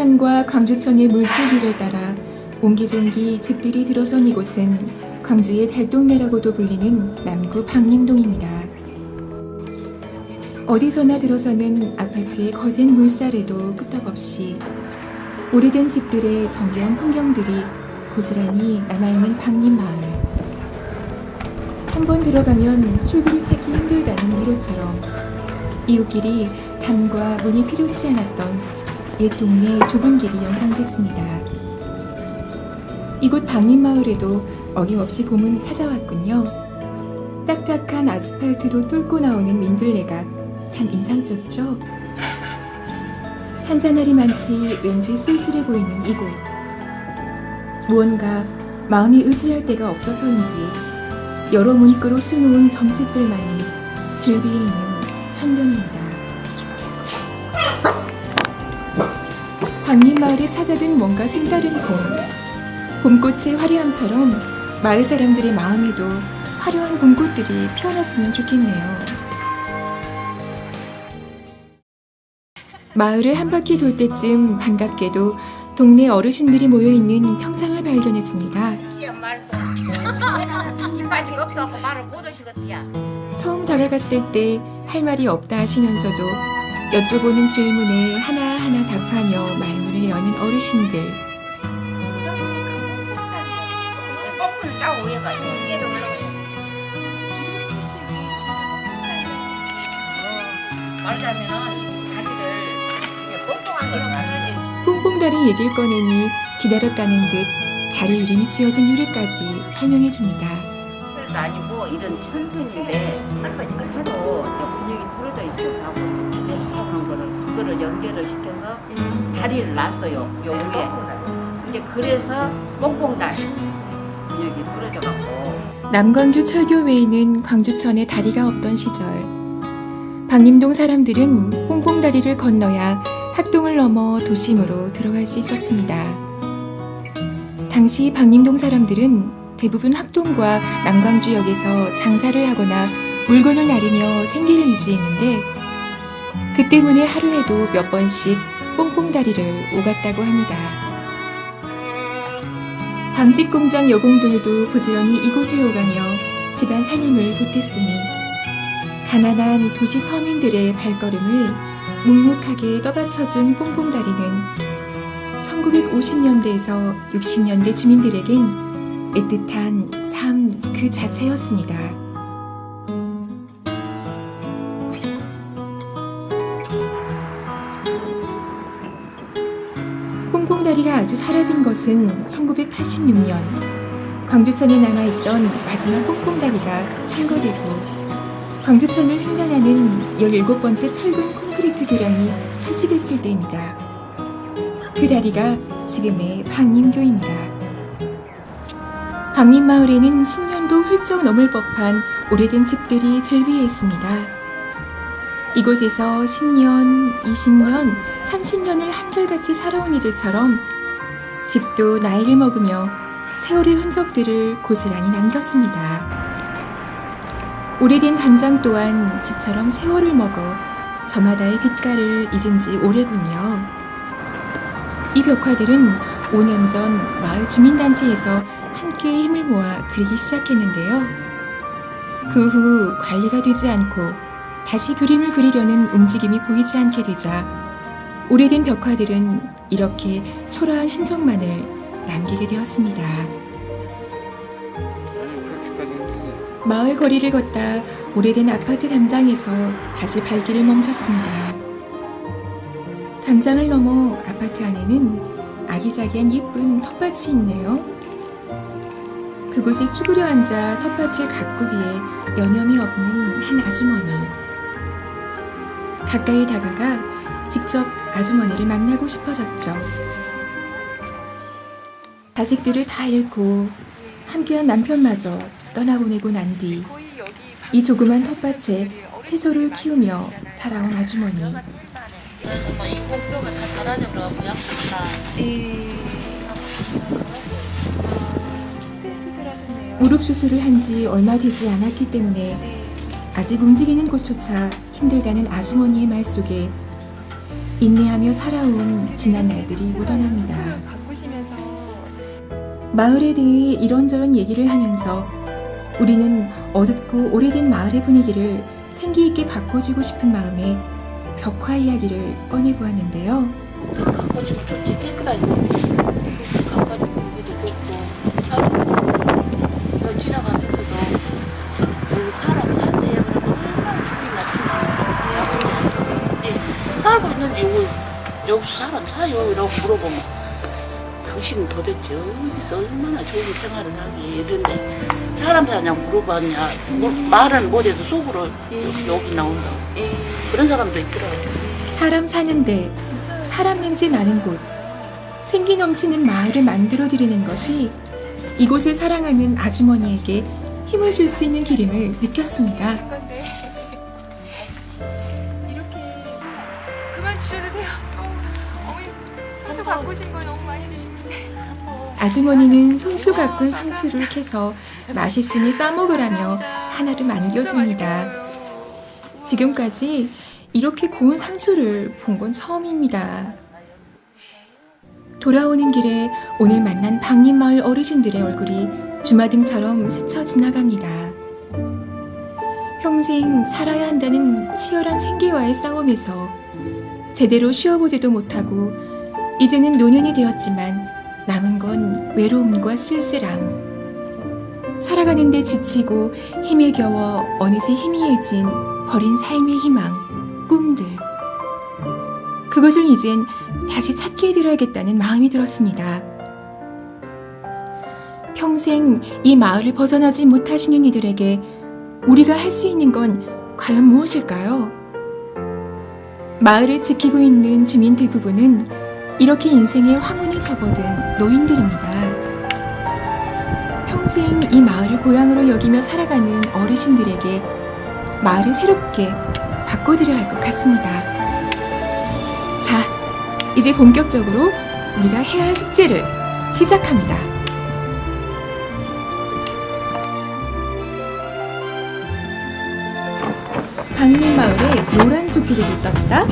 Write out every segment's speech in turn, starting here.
한산과 광주천의 물줄기를 따라 옹기종기 집들이 들어선 이곳은 광주의 달동네라고도 불리는 남구 박림동입니다. 어디서나 들어서는 아파트의 거센 물살에도 끄떡없이 오래된 집들의 정겨운 풍경들이 고스란히 남아있는 박림마을. 한번 들어가면 출구를 찾기 힘들다는 위로처럼 이웃끼리 담과 문이 필요치 않았던 옛 동네 좁은 길이 연상됐습니다. 이곳 박림마을에도 어김없이 봄은 찾아왔군요. 딱딱한 아스팔트도 뚫고 나오는 민들레가 참 인상적이죠? 한산알이 많지 왠지 쓸쓸해 보이는 이곳. 무언가 마음이 의지할 데가 없어서인지 여러 문구로 수놓은 점집들만이 즐비해 있는 천변입니다. 박림마을에 찾아든 뭔가 색다른 봄. 봄꽃의 화려함처럼 마을 사람들의 마음에도 화려한 봄꽃들이 피어났으면 좋겠네요. 마을을 한 바퀴 돌 때쯤 반갑게도 동네 어르신들이 모여있는 평상을 발견했습니다. 처음 다가갔을 때 할 말이 없다 하시면서도 여쭤보는 질문에 하나하나 답하며 말문을 여는 어르신들. 뽕뽕다리 얘기를 꺼내니 기다렸다는 듯 다리 이름이 지어진 유래까지 설명해 줍니다. 아니고 이런 천근인데 새로 분위기 풀어져 있어서 기대하는 거를 그거를 연결을 시켜서 다리를 놨어요. 요 위에. 이제 그래서 뽕뽕다리 분위기 풀어져 갖고. 남광주 철교 외에는 광주천에 다리가 없던 시절, 박림동 사람들은 뽕뽕다리를 건너야 학동을 넘어 도심으로 들어갈 수 있었습니다. 당시 박림동 사람들은 대부분 학동과 남광주역에서 장사를 하거나 물건을 나르며 생계를 유지했는데 그 때문에 하루에도 몇 번씩 뽕뽕다리를 오갔다고 합니다. 방직공장 여공들도 부지런히 이곳을 오가며 집안 살림을 보탰으니 가난한 도시 서민들의 발걸음을 묵묵하게 떠받쳐준 뽕뽕다리는 1950년대에서 60년대 주민들에겐 애틋한 삶 그 자체였습니다. 뽕뽕다리가 아주 사라진 것은 1986년 광주천에 남아있던 마지막 뽕뽕다리가 철거되고 광주천을 횡단하는 17번째 철근 콘크리트 교량이 설치됐을 때입니다. 그 다리가 지금의 박림교입니다. 박림마을에는 10년도 훌쩍 넘을 법한 오래된 집들이 즐비해 있습니다. 이곳에서 10년, 20년, 30년을 한결같이 살아온 이들처럼 집도 나이를 먹으며 세월의 흔적들을 고스란히 남겼습니다. 오래된 담장 또한 집처럼 세월을 먹어 저마다의 빛깔을 잊은 지 오래군요. 이 벽화들은 5년 전 마을 주민단체에서 함께 힘을 모아 그리기 시작했는데요. 그 후 관리가 되지 않고 다시 그림을 그리려는 움직임이 보이지 않게 되자 오래된 벽화들은 이렇게 초라한 흔적만을 남기게 되었습니다. 마을 거리를 걷다 오래된 아파트 담장에서 다시 발길을 멈췄습니다. 담장을 넘어 아파트 안에는 아기자기한 예쁜 텃밭이 있네요. 그곳에 쭈그려 앉아 텃밭을 가꾸기에 여념이 없는 한 아주머니. 가까이 다가가 직접 아주머니를 만나고 싶어졌죠. 자식들을 다 잃고 함께한 남편마저 떠나보내고 난 뒤 이 조그만 텃밭에 채소를 키우며 살아온 아주머니. 인공표가 다 사라져버려고요. 무릎 수술을 한 지 얼마 되지 않았기 때문에 아직 움직이는 곳조차 힘들다는 아주머니의 말 속에 인내하며 살아온 지난 날들이 묻어납니다. 바꾸시면서 마을에 대해 이런저런 얘기를 하면서 우리는 어둡고 오래된 마을의 분위기를 생기 있게 바꿔주고 싶은 마음에 벽화 이야기를 꺼내보았는데요. 바꿔주면 좋지. 깨끗하게 바꿔주고 우리도 좋고 사람 지나가면서도 여기 사람 산대요 그러면 얼마나 기분이 나쁘냐. 살고 있는데 여기 사람 사요? 이라고 물어보면 당신은 도대체 어디서 얼마나 좋은 생활을 하기 이런데 사람 사냐고 물어봤냐. 말은 못해도 속으로 여기 나온다고. 그런 사람도 있더라고요. 사람 사는데 사람 냄새 나는 곳, 생기 넘치는 마을을 만들어드리는 것이 이곳을 사랑하는 아주머니에게 힘을 줄 수 있는 길임을 느꼈습니다. 건데 이렇게 그만 주셔도 돼요. 어머니 사주 바꾸신 걸 너무 많이 주시는데. 아주머니는 손수 가꾼 상추를 캐서 맛있으니 싸먹으라며 하나를 안겨줍니다. 지금까지 이렇게 고운 상추를 본 건 처음입니다. 돌아오는 길에 오늘 만난 방림마을 어르신들의 얼굴이 주마등처럼 스쳐 지나갑니다. 평생 살아야 한다는 치열한 생계와의 싸움에서 제대로 쉬어보지도 못하고 이제는 노년이 되었지만 남은 건 외로움과 쓸쓸함. 살아가는데 지치고 힘에 겨워 어느새 희미해진 버린 삶의 희망, 꿈들. 그것을 이젠 다시 찾게 되어야겠다는 마음이 들었습니다. 평생 이 마을을 벗어나지 못하시는 이들에게 우리가 할 수 있는 건 과연 무엇일까요? 마을을 지키고 있는 주민 대부분은 이렇게 인생의 황혼에 접어든 노인들입니다. 평생 이 마을을 고향으로 여기며 살아가는 어르신들에게 마을을 새롭게 바꿔드려야 할 것 같습니다. 자, 이제 본격적으로 우리가 해야 할 숙제를 시작합니다. 방림마을에 노란 조끼를 떴다.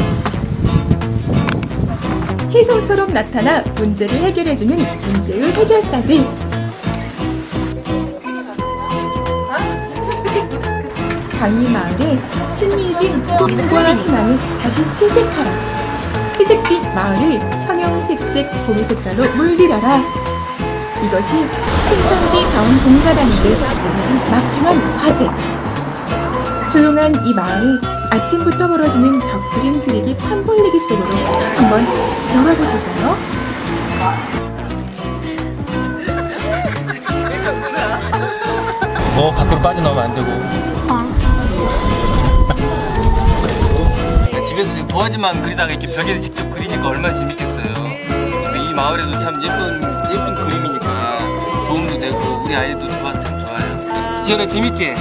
혜성처럼 나타나 문제를 해결해주는 문제의 해결사들. 방림마을에 희미해진 꿈과 희망을 다시 채색하라. 회색빛 마을을 형형색색 봄의 색깔로 물들여라. 이것이 신천지 자원봉사단에게 내려진 막중한 과제. 조용한 이 마을을 아침부터 벌어지는 벽그림 그리기 판볼리기 속으로 한번 들어가 보실까요? 밖으로 빠져나오면 안 되고. 집에서 지금 도화지만 그리다가 이렇게 벽에 직접 그리니까 얼마나 재밌겠어요. 근데 이 마을에도 참 예쁜 그림이니까 도움도 되고 우리 아이도 좋아서 참 좋아요. 지연아 재밌지?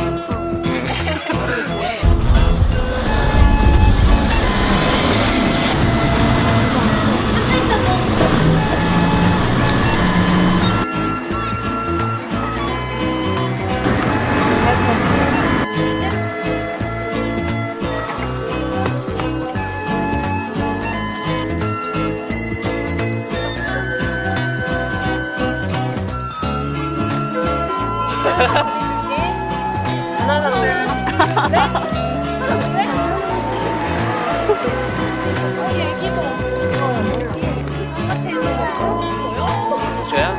저야?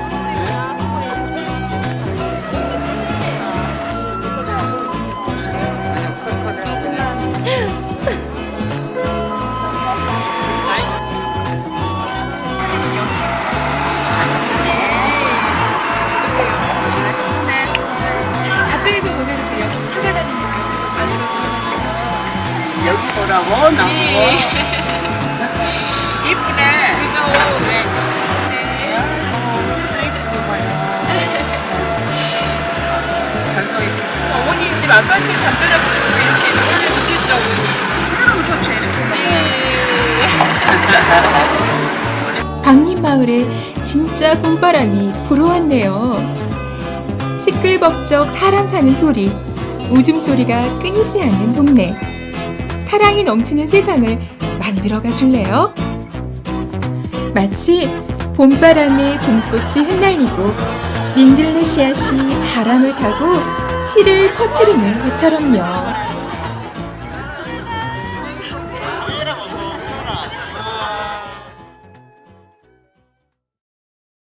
가까이서 보셔도 돼요. 찾아다니니까 안으로 들어가시면. 여기 보라고 나무. 이쁘네. 그죠? 어머니 집 아파트 담벼락 주고 이렇게 하면 좋겠죠, 어머니? 그럼 좋지 이렇게. 방림마을에 진짜 봄바람이 불어왔네요. 시끌벅적 사람 사는 소리, 웃음소리가 끊이지 않는 동네. 사랑이 넘치는 세상을 만들어가 줄래요? 마치 봄바람에 봄꽃이 흩날리고 민들레 씨앗이 바람을 타고 씨를 퍼뜨리는 것처럼요.